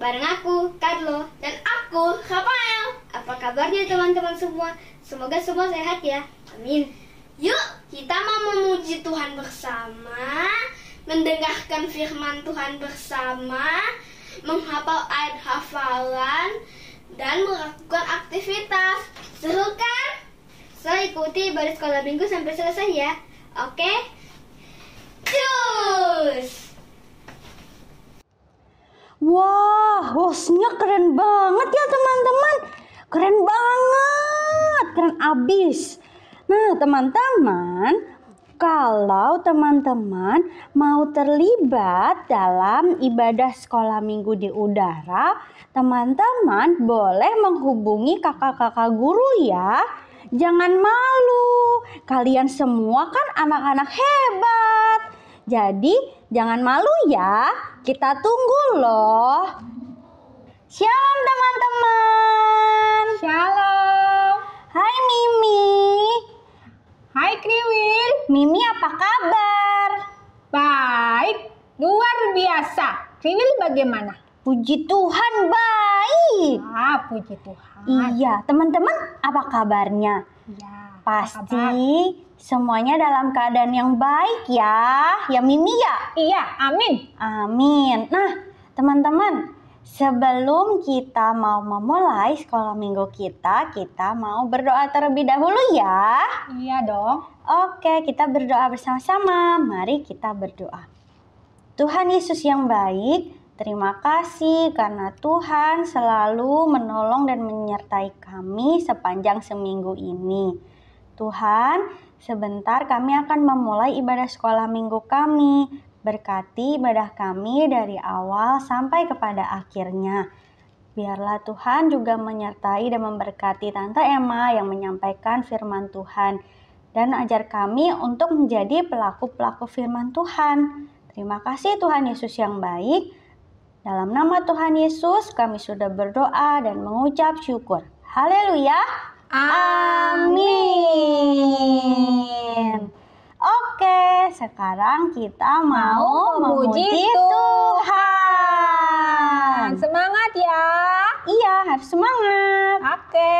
bareng aku, Carlo, dan aku, Rafael. Apa kabarnya teman-teman semua? Semoga semua sehat ya. Amin. Yuk, kita mau memuji Tuhan bersama, mendengarkan firman Tuhan bersama, menghafal ayat hafalan, dan melakukan aktivitas. Seru kan? So, ikuti ibadah sekolah minggu sampai selesai ya. Oke? Cus! Wah, hostnya keren banget ya teman-teman. Keren banget, keren abis. Nah teman-teman, kalau teman-teman mau terlibat dalam ibadah sekolah minggu di udara, teman-teman boleh menghubungi kakak-kakak guru ya. Jangan malu, kalian semua kan anak-anak hebat. Jadi jangan malu ya, kita tunggu loh. Shalom teman-teman. Shalom. Hai Mimi. Hai Kriwil. Mimi apa kabar? Baik, luar biasa. Kriwil bagaimana? Puji Tuhan baik. Puji Tuhan. Iya, teman-teman apa kabarnya? Iya. Pasti semuanya dalam keadaan yang baik ya. Ya Mimi ya? Iya, amin. Amin. Nah, teman-teman, sebelum kita mau memulai sekolah minggu kita mau berdoa terlebih dahulu ya. Iya dong. Oke, kita berdoa bersama-sama. Mari kita berdoa. Tuhan Yesus yang baik, terima kasih karena Tuhan selalu menolong dan menyertai kami sepanjang seminggu ini. Tuhan, sebentar kami akan memulai ibadah sekolah minggu kami. Berkati ibadah kami dari awal sampai kepada akhirnya. Biarlah Tuhan juga menyertai dan memberkati Tante Emma yang menyampaikan firman Tuhan. Dan ajar kami untuk menjadi pelaku-pelaku firman Tuhan. Terima kasih Tuhan Yesus yang baik. Dalam nama Tuhan Yesus kami sudah berdoa dan mengucap syukur. Haleluya. Amin. Oke, sekarang kita mau memuji Tuhan. Semangat ya. Iya, harus semangat. Oke.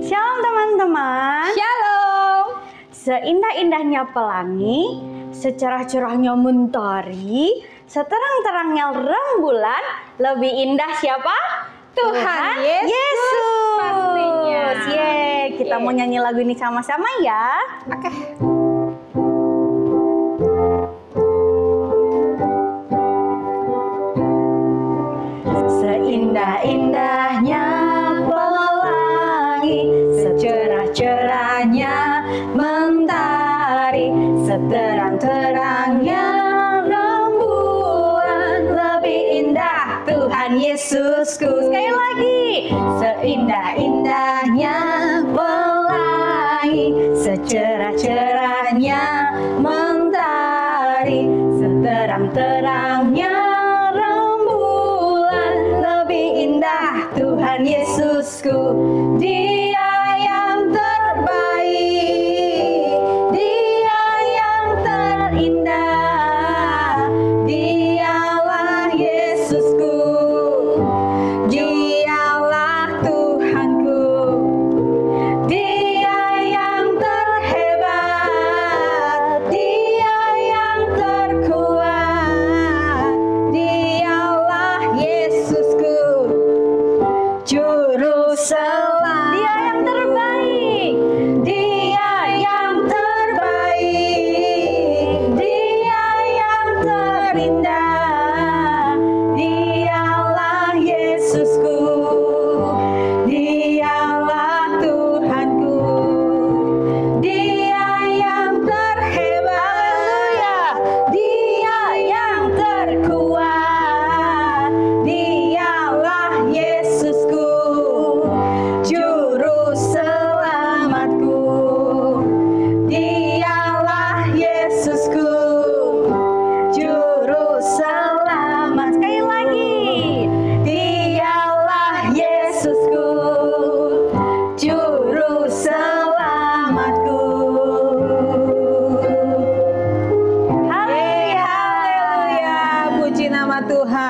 Shalom teman-teman. Shalom. Seindah-indahnya pelangi, secerah-cerahnya mentari, seterang-terangnya rembulan, lebih indah siapa? Tuhan Yesus pastinya. Yeay, kita mau nyanyi lagu ini sama-sama ya. Oke. Seindah-indahnya pelangi, secerah-cerahnya mentari, seterang-terangnya rembulan, lebih indah Tuhan Yesusku. Sekali lagi, seindah-indahnya pelangi, secerah-cerahnya mentari, seterang-terangnya rembulan, lebih indah Tuhan Yesusku. Dia yang terbaik, Dia yang terindah, Dialah Yesusku, Dialah Tuhanku. Dia yang terhebat, Dia yang terkuat, Dialah Yesusku, Juru Selamat. Dia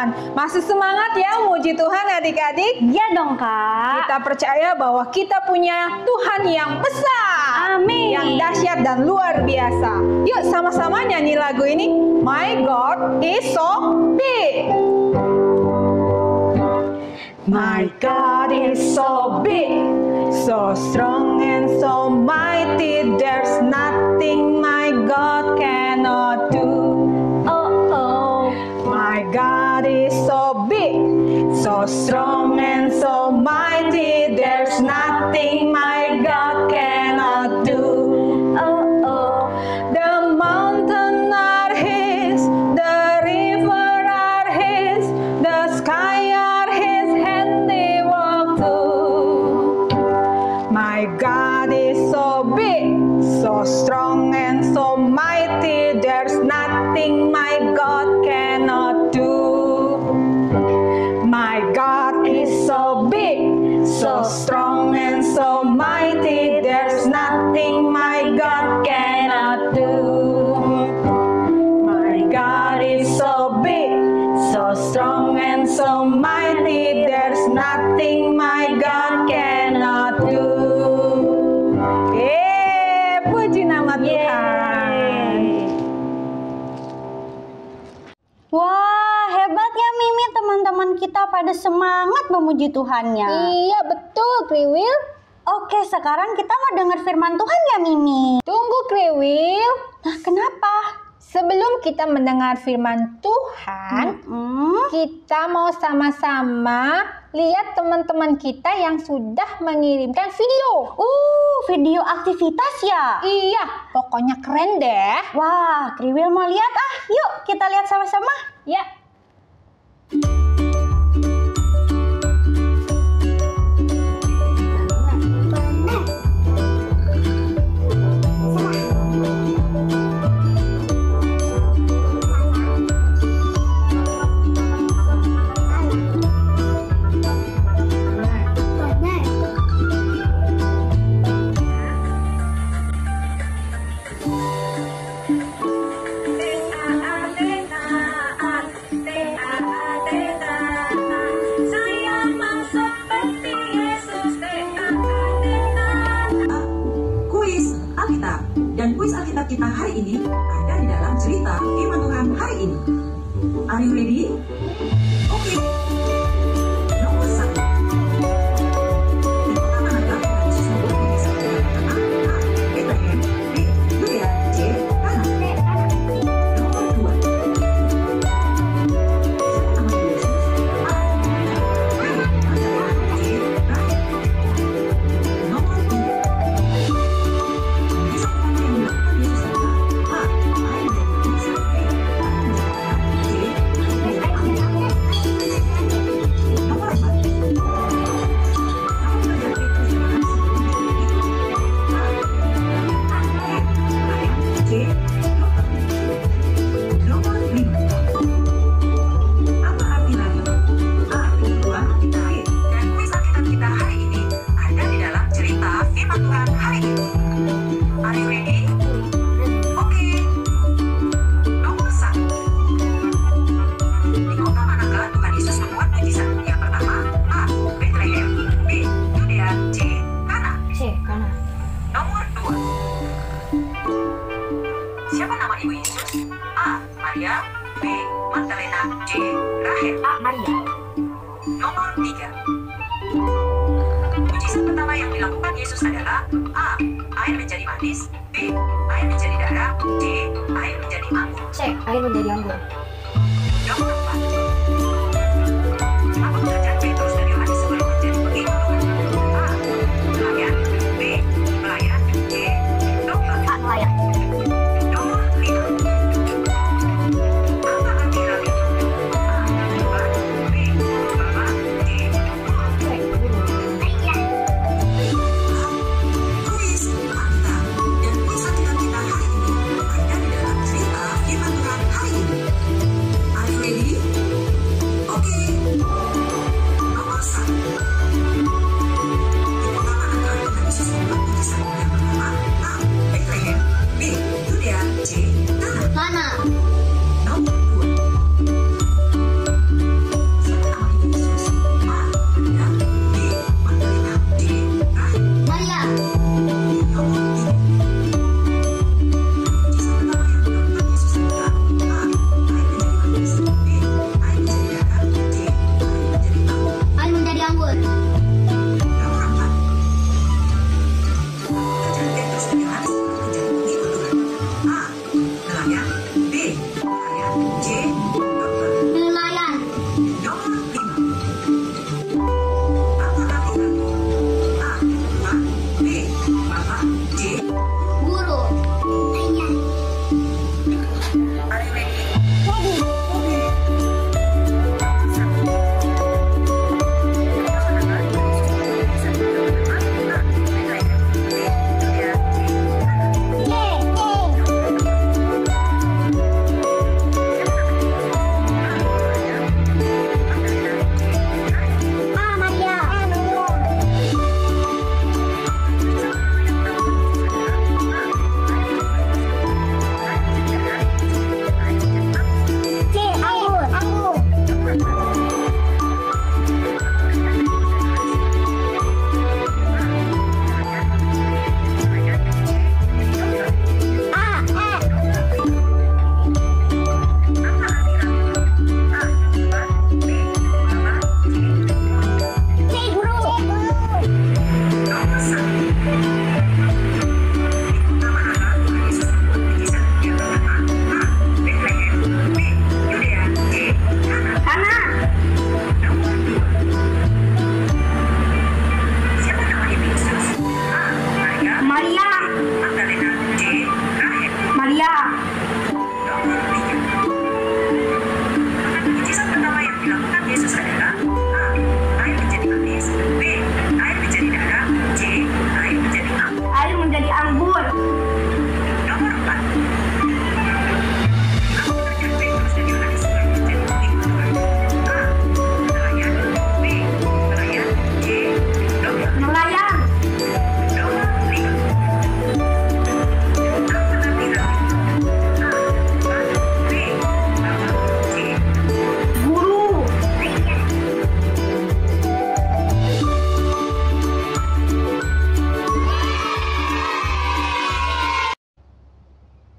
Tuhan. Masih semangat ya muji Tuhan adik-adik? Iya dong Kak. Kita percaya bahwa kita punya Tuhan yang besar. Amin. Yang dahsyat dan luar biasa. Yuk sama-sama nyanyi lagu ini. My God is so big. My God is so big, so strong and so mighty. There's nothing my God cannot do. Oh oh. My God is so big, so strong and so mighty. There's nothing my God cannot do. Oh oh. The mountains are His, the river are His, the sky are His handiwork too. My God is so big, so strong and so mighty. There's nothing my God cannot do. My God is so big, so strong and so mighty. There's nothing my God cannot do. My God is so big, so strong and so mighty. There's nothing my God cannot do. Puji nama Tuhan. Wah, hebat ya Mimi, teman-teman kita pada semangat memuji Tuhannya. Iya betul Kriwil. Oke, sekarang kita mau dengar firman Tuhan ya Mimi. Tunggu Kriwil. Nah, kenapa? Sebelum kita mendengar firman Tuhan, kita mau sama-sama lihat teman-teman kita yang sudah mengirimkan video. Video aktivitas ya? Iya, pokoknya keren deh. Wah, Kriwil mau lihat ah. Yuk, kita lihat sama-sama. Ya. Dan kuis Alkitab kita hari ini ada di dalam cerita firman Tuhan hari ini. Are you ready? Oke. Nomor 1. Di kota manakah Tuhan Yesus membuat mujizat yang pertama? A. Bethlehem. B. Yudea. C. Kana. Nomor 2. Siapa nama Ibu Yesus? A. Maria. B. Magdalena. C. Rahel. Nomor 3. Siapa nama Ibu Yesus? A. Maria. B. Magdalena. C. Rahel. A. Maria. Nomor 3. Mujizat pertama yang dilakukan Yesus adalah A. Air menjadi manis. B. Air menjadi darah. C. Air menjadi anggur. C. Air menjadi anggur. Nomor 4. Apa pekerjaan Petrus dan Yohanes sebelum menjadi pengikut Tuhan? A. Pelayan. B. Pelayan. C. Dokter. A. Pelayan. Nomor 5. Apa arti hal itu? A. Tuhan. B. Bapa. C. Guru. Kuis Alkitab dan kuis Alkitab kita hari ini ada di dalam cerita firman Tuhan hari ini. Are you ready? Nelayan. Nomor 5. Apa artinya? A. Tuhan. B. Bapak. C. Guru. Ayah. Are you ready? Okay.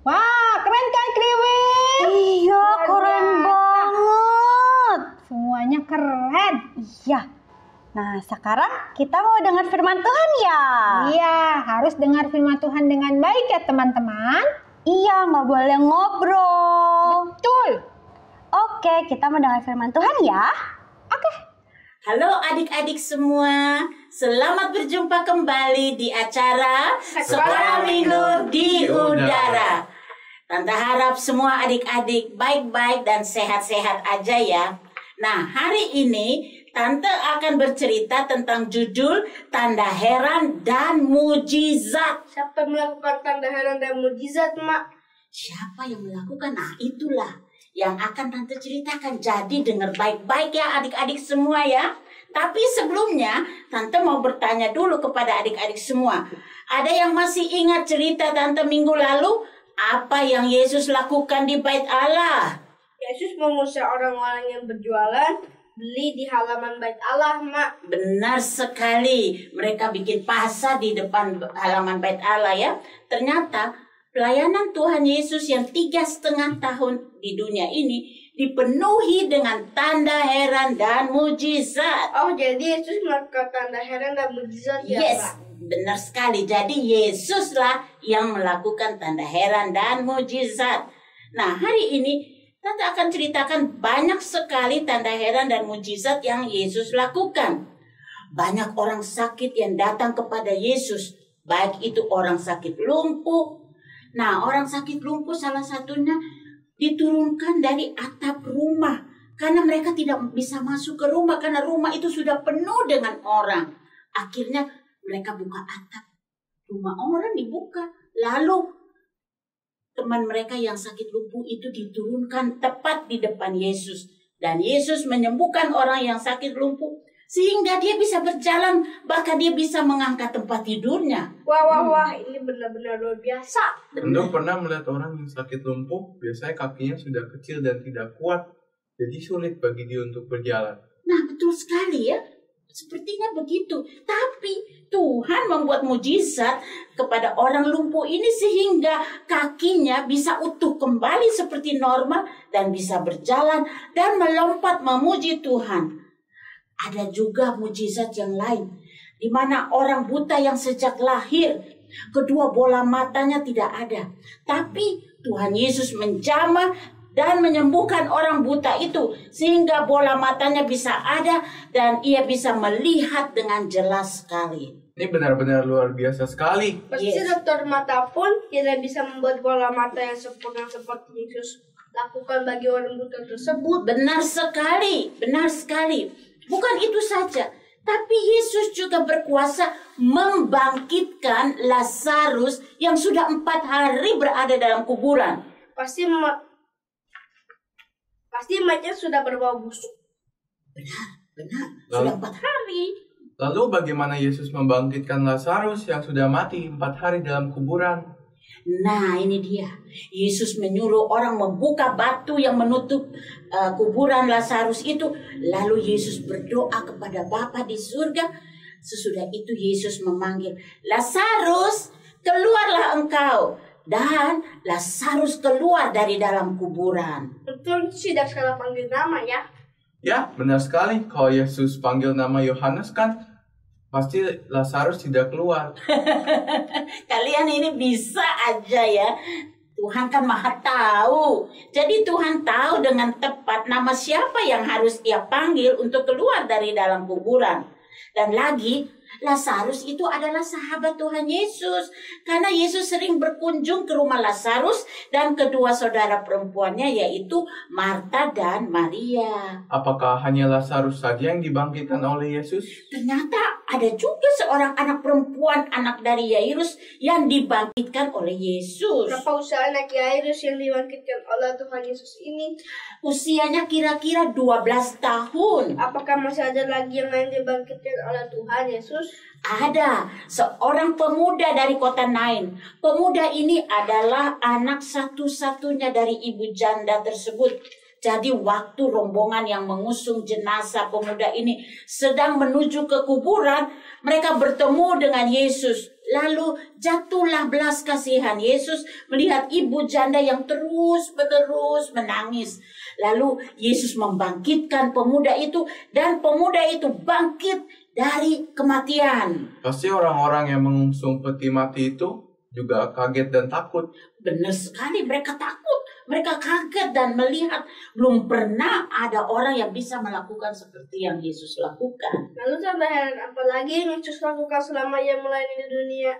Wah, keren kan Kriwil? Iya, keren banget. Semuanya keren. Iya. Nah, sekarang kita mau dengar firman Tuhan ya? Iya, harus dengar firman Tuhan dengan baik ya teman-teman. Iya, nggak boleh ngobrol. Betul. Oke, kita mau dengar firman Tuhan ya? Halo adik-adik semua, selamat berjumpa kembali di acara Sekolah Minggu di Udara. Tante harap semua adik-adik baik-baik dan sehat-sehat aja ya. Nah, hari ini Tante akan bercerita tentang judul Tanda Heran dan Mujizat. Siapa yang melakukan tanda heran dan mujizat, Mak? Siapa yang melakukan? Nah, itulah yang akan Tante ceritakan. Jadi dengar baik-baik ya adik-adik semua ya. Tapi sebelumnya Tante mau bertanya dulu kepada adik-adik semua. Ada yang masih ingat cerita Tante minggu lalu? Apa yang Yesus lakukan di Bait Allah? Yesus mengusir orang-orang yang berjualan beli di halaman Bait Allah, Mak. Benar sekali. Mereka bikin pasar di depan halaman Bait Allah ya. Ternyata pelayanan Tuhan Yesus yang 3,5 tahun di dunia ini dipenuhi dengan tanda heran dan mujizat. Oh, jadi Yesus melakukan tanda heran dan mujizat ya, Yes, Pak? benar sekali. Jadi Yesuslah yang melakukan tanda heran dan mujizat. Nah, hari ini Tante akan ceritakan banyak sekali tanda heran dan mujizat yang Yesus lakukan. Banyak orang sakit yang datang kepada Yesus, baik itu orang sakit lumpuh. Nah, orang sakit lumpuh salah satunya diturunkan dari atap rumah karena mereka tidak bisa masuk ke rumah karena rumah itu sudah penuh dengan orang. Akhirnya mereka buka atap rumah orang, dibuka. Lalu teman mereka yang sakit lumpuh itu diturunkan tepat di depan Yesus. Dan Yesus menyembuhkan orang yang sakit lumpuh sehingga dia bisa berjalan, bahkan dia bisa mengangkat tempat tidurnya. Wah, ini benar-benar luar biasa. Anda pernah melihat orang yang sakit lumpuh, biasanya kakinya sudah kecil dan tidak kuat, jadi sulit bagi dia untuk berjalan. Nah, betul sekali ya. Sepertinya begitu. Tapi Tuhan membuat mujizat kepada orang lumpuh ini sehingga kakinya bisa utuh kembali seperti normal dan bisa berjalan dan melompat memuji Tuhan. Ada juga mujizat yang lain, di mana orang buta yang sejak lahir, kedua bola matanya tidak ada. Tapi Tuhan Yesus menjamah dan menyembuhkan orang buta itu sehingga bola matanya bisa ada dan ia bisa melihat dengan jelas sekali. Ini benar-benar luar biasa sekali. Pasti dokter mata pun tidak bisa membuat bola mata yang sempurna seperti Yesus lakukan bagi orang buta tersebut. Benar sekali, benar sekali. Bukan itu saja, tapi Yesus juga berkuasa membangkitkan Lazarus yang sudah 4 hari berada dalam kuburan. Pasti mayatnya sudah berbau busuk. Benar, sudah 4 hari. Lalu bagaimana Yesus membangkitkan Lazarus yang sudah mati 4 hari dalam kuburan? Nah, ini dia. Yesus menyuruh orang membuka batu yang menutup kuburan Lazarus itu. Lalu Yesus berdoa kepada Bapa di surga. Sesudah itu Yesus memanggil, "Lazarus, keluarlah engkau." Dan Lazarus keluar dari dalam kuburan. Betul, tidak salah panggil nama ya. Ya, benar sekali. Kalau Yesus panggil nama Yohanes kan pasti Lazarus tidak keluar. Kalian ini bisa aja ya. Tuhan kan maha tahu. Jadi Tuhan tahu dengan tepat nama siapa yang harus ia panggil untuk keluar dari dalam kuburan. Dan lagi, Lazarus itu adalah sahabat Tuhan Yesus. Karena Yesus sering berkunjung ke rumah Lazarus dan kedua saudara perempuannya yaitu Marta dan Maria. Apakah hanya Lazarus saja yang dibangkitkan oleh Yesus? Ternyata ada juga seorang anak perempuan, anak dari Yairus, yang dibangkitkan oleh Yesus. Berapa usia anak Yairus yang dibangkitkan oleh Tuhan Yesus ini? Usianya kira-kira 12 tahun. Apakah masih ada lagi yang lain dibangkitkan oleh Tuhan Yesus? Ada seorang pemuda dari kota Nain. Pemuda ini adalah anak satu-satunya dari ibu janda tersebut. Jadi waktu rombongan yang mengusung jenazah pemuda ini sedang menuju ke kuburan, mereka bertemu dengan Yesus. Lalu jatuhlah belas kasihan Yesus melihat ibu janda yang terus-menerus menangis. Lalu Yesus membangkitkan pemuda itu dan pemuda itu bangkit dari kematian. Pasti orang-orang yang mengusung peti mati itu juga kaget dan takut. Benar sekali, mereka takut. Mereka kaget dan melihat belum pernah ada orang yang bisa melakukan seperti yang Yesus lakukan. Lalu tanda heran apa lagi yang Yesus lakukan selama ia melayani dunia?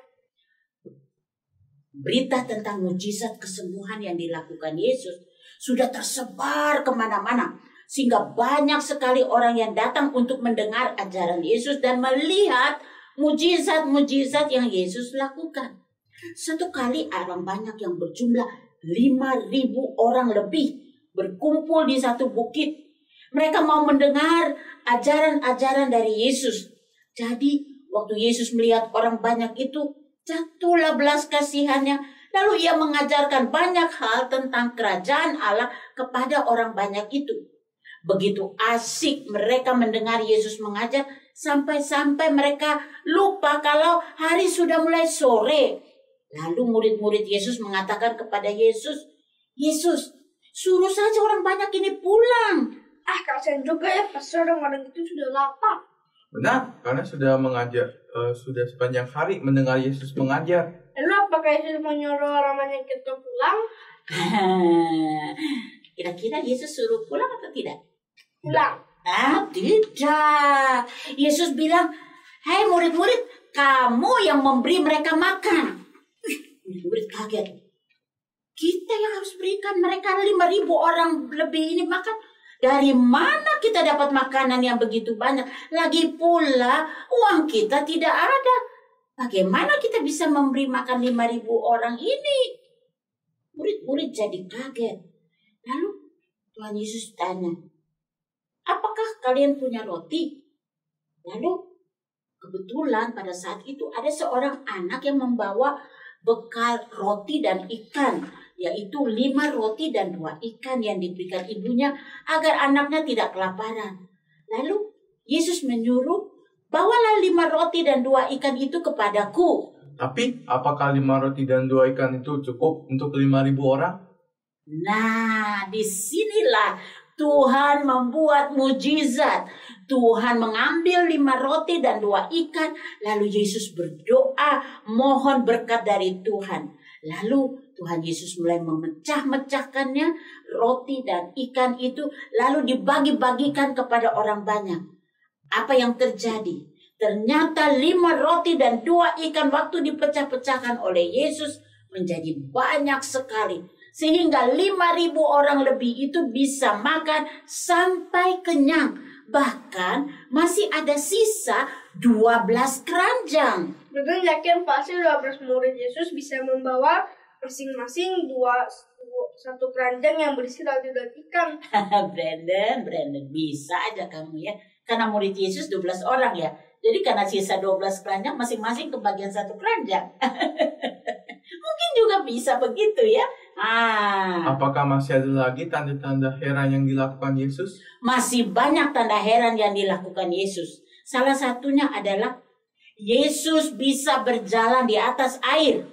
Berita tentang mujizat kesembuhan yang dilakukan Yesus sudah tersebar kemana-mana. Sehingga banyak sekali orang yang datang untuk mendengar ajaran Yesus dan melihat mujizat-mujizat yang Yesus lakukan. Satu kali orang banyak yang berjumlah 5.000 orang lebih berkumpul di satu bukit. Mereka mau mendengar ajaran-ajaran dari Yesus. Jadi waktu Yesus melihat orang banyak itu, jatuhlah belas kasihannya. Lalu ia mengajarkan banyak hal tentang kerajaan Allah kepada orang banyak itu. Begitu asik mereka mendengar Yesus mengajar, sampai-sampai mereka lupa kalau hari sudah mulai sore. Lalu murid-murid Yesus mengatakan kepada Yesus, "Yesus, suruh saja orang banyak ini pulang." Kasihan juga ya, pasti orang-orang itu sudah lapar. Benar, karena sudah mengajar, sudah sepanjang hari mendengar Yesus mengajar. Lalu apakah Yesus menyuruh orang banyak itu pulang? Kira-kira Yesus suruh pulang atau tidak? Pulang. Tidak. Yesus bilang, "Hei murid-murid, kamu yang memberi mereka makan." Murid kaget. Kita yang harus berikan mereka 5.000 orang lebih ini makan. Dari mana kita dapat makanan yang begitu banyak? Lagi pula uang kita tidak ada. Bagaimana kita bisa memberi makan 5.000 orang ini? Murid-murid jadi kaget. Lalu Tuhan Yesus tanya, "Apakah kalian punya roti?" Lalu kebetulan pada saat itu ada seorang anak yang membawa bekal roti dan ikan, yaitu 5 roti dan 2 ikan yang diberikan ibunya agar anaknya tidak kelaparan. Lalu Yesus menyuruh, "Bawalah 5 roti dan 2 ikan itu kepadaku." Tapi apakah 5 roti dan 2 ikan itu cukup untuk 5.000 orang? Nah, disinilah Tuhan membuat mujizat. Tuhan mengambil 5 roti dan 2 ikan. Lalu Yesus berdoa, mohon berkat dari Tuhan. Lalu Tuhan Yesus mulai memecah-mecahkannya, roti dan ikan itu, lalu dibagi-bagikan kepada orang banyak. Apa yang terjadi? Ternyata 5 roti dan 2 ikan waktu dipecah-pecahkan oleh Yesus menjadi banyak sekali. Sehingga 5.000 orang lebih itu bisa makan sampai kenyang. Bahkan masih ada sisa 12 keranjang. Betul, yakin pasti 12 murid Yesus bisa membawa masing-masing satu keranjang yang berisi roti dan ikan. Brandon, bisa aja kamu ya. Karena murid Yesus 12 orang ya. Jadi karena sisa 12 keranjang, masing-masing kebagian 1 keranjang. Mungkin juga bisa begitu ya. Apakah masih ada lagi tanda-tanda heran yang dilakukan Yesus? Masih banyak tanda heran yang dilakukan Yesus. Salah satunya adalah Yesus bisa berjalan di atas air.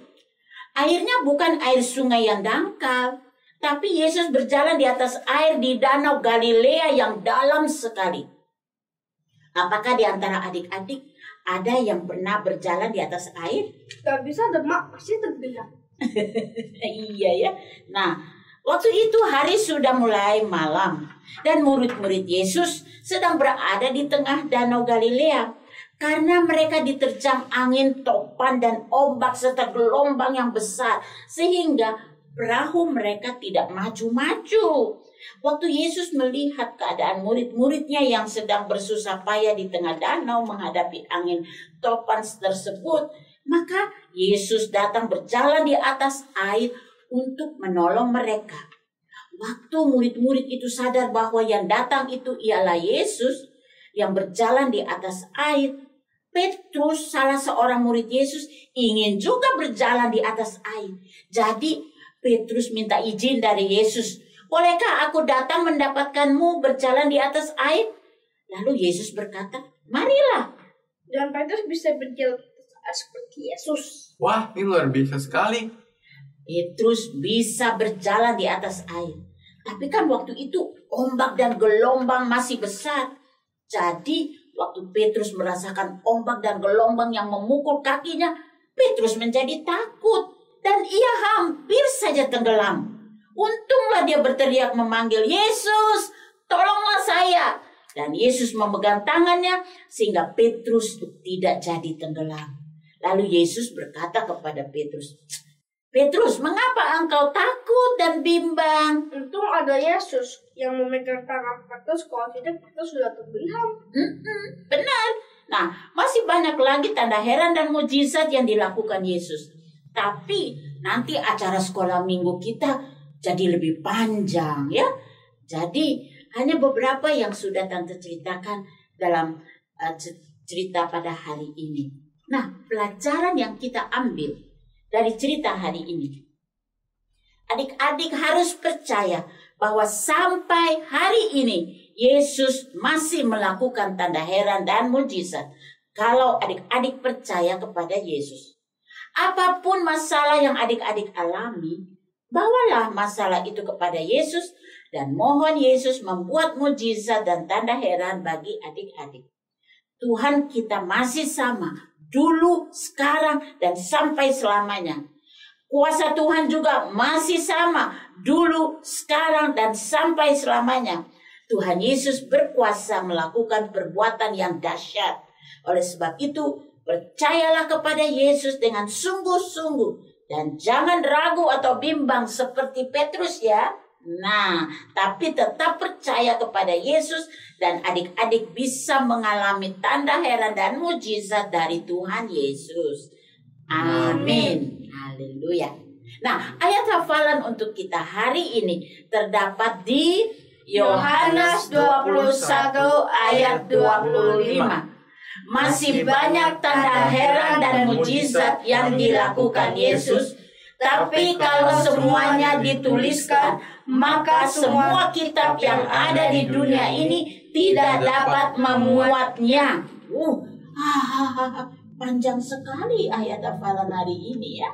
Airnya bukan air sungai yang dangkal, tapi Yesus berjalan di atas air di Danau Galilea yang dalam sekali. Apakah di antara adik-adik ada yang pernah berjalan di atas air? Gak bisa demak, pasti tenggelam. Iya ya. Nah, waktu itu hari sudah mulai malam dan murid-murid Yesus sedang berada di tengah Danau Galilea karena mereka diterjang angin, topan dan ombak serta gelombang yang besar sehingga perahu mereka tidak maju-maju. Waktu Yesus melihat keadaan murid-muridnya yang sedang bersusah payah di tengah danau menghadapi angin topan tersebut, maka Yesus datang berjalan di atas air untuk menolong mereka. Waktu murid-murid itu sadar bahwa yang datang itu ialah Yesus yang berjalan di atas air, Petrus, salah seorang murid Yesus, ingin juga berjalan di atas air. Jadi Petrus minta izin dari Yesus. Bolehkah aku datang mendapatkanmu berjalan di atas air? Lalu Yesus berkata, marilah. Dan Petrus bisa berjalan seperti Yesus. Wah, ini luar biasa sekali. Petrus bisa berjalan di atas air. Tapi kan waktu itu ombak dan gelombang masih besar. Jadi waktu Petrus merasakan ombak dan gelombang yang memukul kakinya, Petrus menjadi takut dan ia hampir saja tenggelam. Untunglah dia berteriak memanggil, Yesus, tolonglah saya. Dan Yesus memegang tangannya sehingga Petrus tidak jadi tenggelam. Lalu Yesus berkata kepada Petrus, Petrus, mengapa engkau takut dan bimbang? Untung ada Yesus yang memegang tangan Petrus, kalau tidak Petrus sudah tenggelam. Benar. Nah, masih banyak lagi tanda heran dan mujizat yang dilakukan Yesus. Tapi nanti acara sekolah minggu kita jadi lebih panjang ya. Jadi hanya beberapa yang sudah Tante ceritakan dalam cerita pada hari ini. Nah, pelajaran yang kita ambil dari cerita hari ini. Adik-adik harus percaya bahwa sampai hari ini Yesus masih melakukan tanda heran dan mujizat. Kalau adik-adik percaya kepada Yesus. Apapun masalah yang adik-adik alami, bawalah masalah itu kepada Yesus dan mohon Yesus membuat mujizat dan tanda heran bagi adik-adik. Tuhan kita masih sama, dulu, sekarang, dan sampai selamanya. Kuasa Tuhan juga masih sama, dulu, sekarang, dan sampai selamanya. Tuhan Yesus berkuasa melakukan perbuatan yang dahsyat. Oleh sebab itu, percayalah kepada Yesus dengan sungguh-sungguh. Dan jangan ragu atau bimbang seperti Petrus ya. Nah, tapi tetap percaya kepada Yesus dan adik-adik bisa mengalami tanda heran dan mujizat dari Tuhan Yesus. Amin. Haleluya. Nah, ayat hafalan untuk kita hari ini terdapat di Yohanes 21 ayat 25. Masih banyak tanda heran dan mujizat yang dilakukan Yesus. Tapi kalau semuanya dituliskan, maka semua kitab yang ada di dunia ini tidak dapat memuatnya. Panjang sekali ayat hafalan hari ini ya.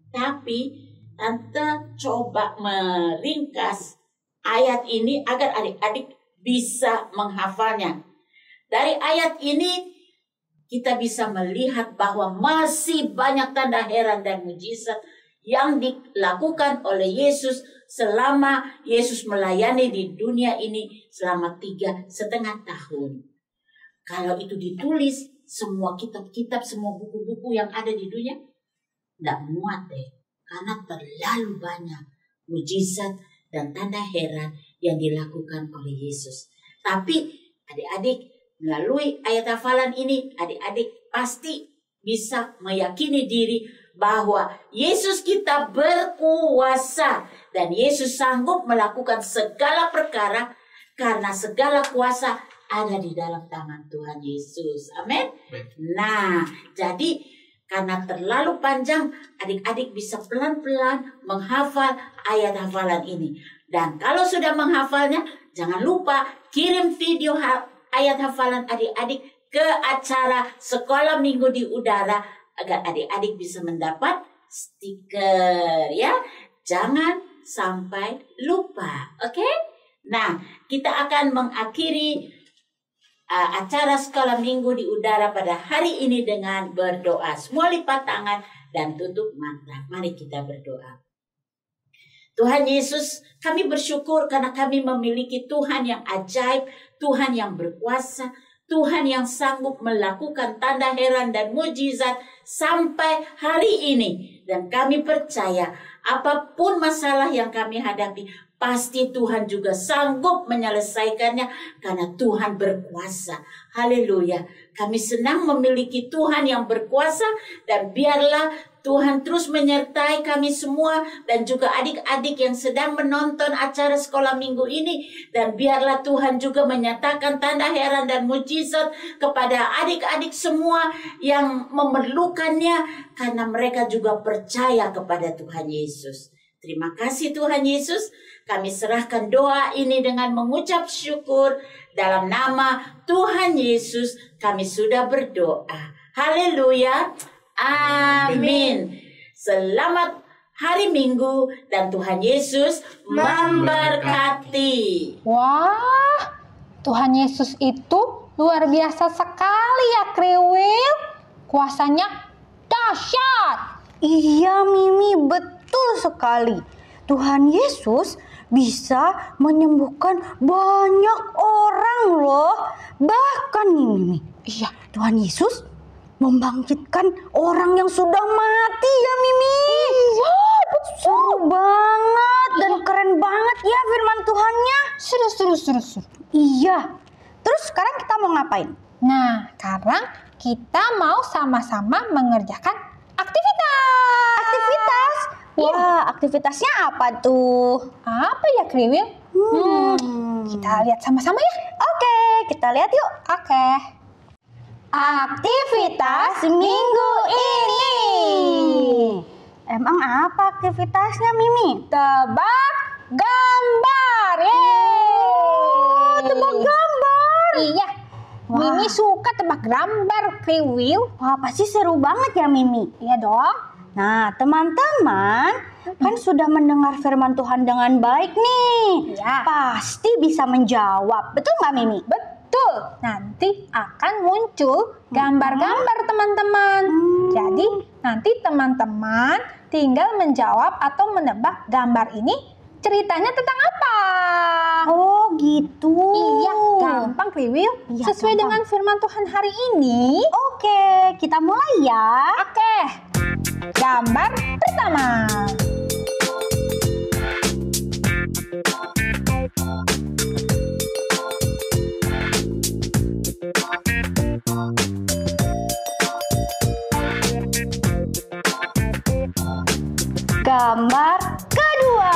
Tapi Tante coba meringkas ayat ini agar adik-adik bisa menghafalnya. Dari ayat ini kita bisa melihat bahwa masih banyak tanda heran dan mujizat yang dilakukan oleh Yesus selama Yesus melayani di dunia ini selama 3,5 tahun. Kalau itu ditulis, semua kitab-kitab, semua buku-buku yang ada di dunia, tidak muat deh. Karena terlalu banyak mujizat dan tanda heran yang dilakukan oleh Yesus. Tapi adik-adik, melalui ayat hafalan ini, adik-adik pasti bisa meyakini diri bahwa Yesus kita berkuasa. Dan Yesus sanggup melakukan segala perkara karena segala kuasa ada di dalam tangan Tuhan Yesus. Amin. Nah, jadi karena terlalu panjang, adik-adik bisa pelan-pelan menghafal ayat hafalan ini. Dan kalau sudah menghafalnya, jangan lupa kirim video ayat hafalan adik-adik ke acara Sekolah Minggu di Udara agar adik-adik bisa mendapat stiker ya. Jangan sampai lupa, oke? Nah, kita akan mengakhiri acara Sekolah Minggu di Udara pada hari ini dengan berdoa. Semua lipat tangan dan tutup mata. Mari kita berdoa. Tuhan Yesus, kami bersyukur karena kami memiliki Tuhan yang ajaib, Tuhan yang berkuasa, Tuhan yang sanggup melakukan tanda heran dan mujizat sampai hari ini. Dan kami percaya apapun masalah yang kami hadapi, pasti Tuhan juga sanggup menyelesaikannya karena Tuhan berkuasa. Haleluya. Kami senang memiliki Tuhan yang berkuasa dan biarlah Tuhan terus menyertai kami semua dan juga adik-adik yang sedang menonton acara Sekolah Minggu ini. Dan biarlah Tuhan juga menyatakan tanda heran dan mujizat kepada adik-adik semua yang memerlukannya karena mereka juga percaya kepada Tuhan Yesus. Terima kasih Tuhan Yesus. Kami serahkan doa ini dengan mengucap syukur. Dalam nama Tuhan Yesus kami sudah berdoa. Haleluya. Amin. Selamat hari Minggu dan Tuhan Yesus memberkati. Wah, Tuhan Yesus itu luar biasa sekali ya, Kriwil. Kuasanya dahsyat. Iya Mimi, betul sekali. Tuhan Yesus bisa menyembuhkan banyak orang loh. Bahkan nih Mimi, iya, Tuhan Yesus membangkitkan orang yang sudah mati ya Mimi. Iya, betul. Seru banget dan keren banget ya firman Tuhannya. Seru. Iya. Terus sekarang kita mau ngapain? Nah, sekarang kita mau sama-sama mengerjakan aktivitas. Aktivitas? Wah, aktivitasnya apa tuh? Apa ya, Kriwil? Kita lihat sama-sama ya. Oke, kita lihat yuk. Oke. Aktivitas minggu ini. Emang apa aktivitasnya, Mimi? Tebak gambar. Yeay. Tebak gambar. Iya. Wah. Mimi suka tebak gambar, Kriwil. Wah, pasti seru banget ya, Mimi. Iya dong. Nah, teman-teman kan sudah mendengar firman Tuhan dengan baik nih. Iya. Pasti bisa menjawab. Betul nggak, Mimi? Betul. Nanti akan muncul gambar-gambar teman-teman. Jadi nanti teman-teman tinggal menjawab atau menebak gambar ini ceritanya tentang apa. Oh, gitu. Iya, gampang Kriwil. Iya, Sesuai gampang. dengan firman Tuhan hari ini. Oke, kita mulai ya. Oke. Gambar pertama. Gambar kedua.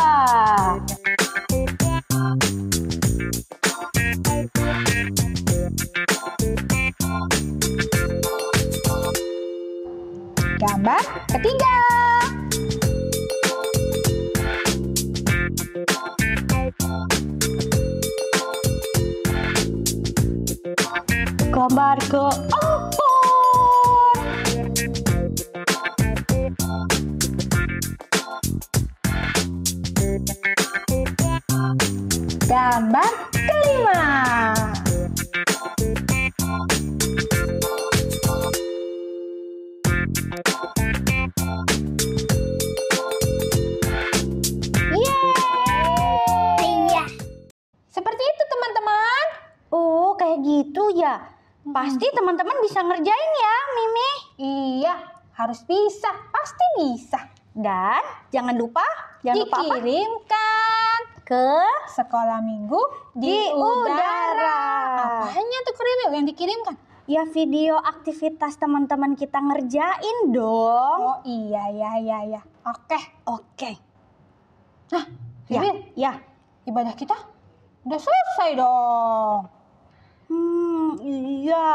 Gambar ketiga. Gambar keempat. Gambar kelima. kayak gitu ya? Pasti teman-teman bisa ngerjain ya, Mimi. Iya, harus bisa. Pasti bisa. Dan jangan lupa apa? Dikirimkan Ke sekolah minggu di udara. Apanya tuh Kril yang dikirimkan? Ya video aktivitas teman-teman kita ngerjain dong. Oh iya. Oke. Nah, Ya, Kril, ya. ibadah kita udah selesai dong. Iya.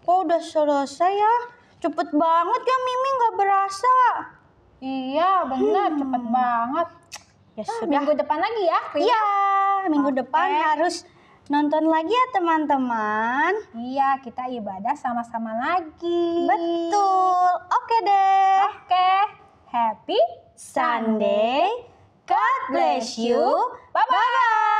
Kok udah selesai ya? Cepet banget ya, Mimi, nggak berasa. Iya, benar, cepet banget. Ya sudah. Minggu depan lagi ya, Kril. Iya, minggu Oke. depan harus nonton lagi ya teman-teman. Iya, kita ibadah sama-sama lagi. Betul. Oke deh. Oke. Happy Sunday. God bless you. Bye-bye. Bye-bye.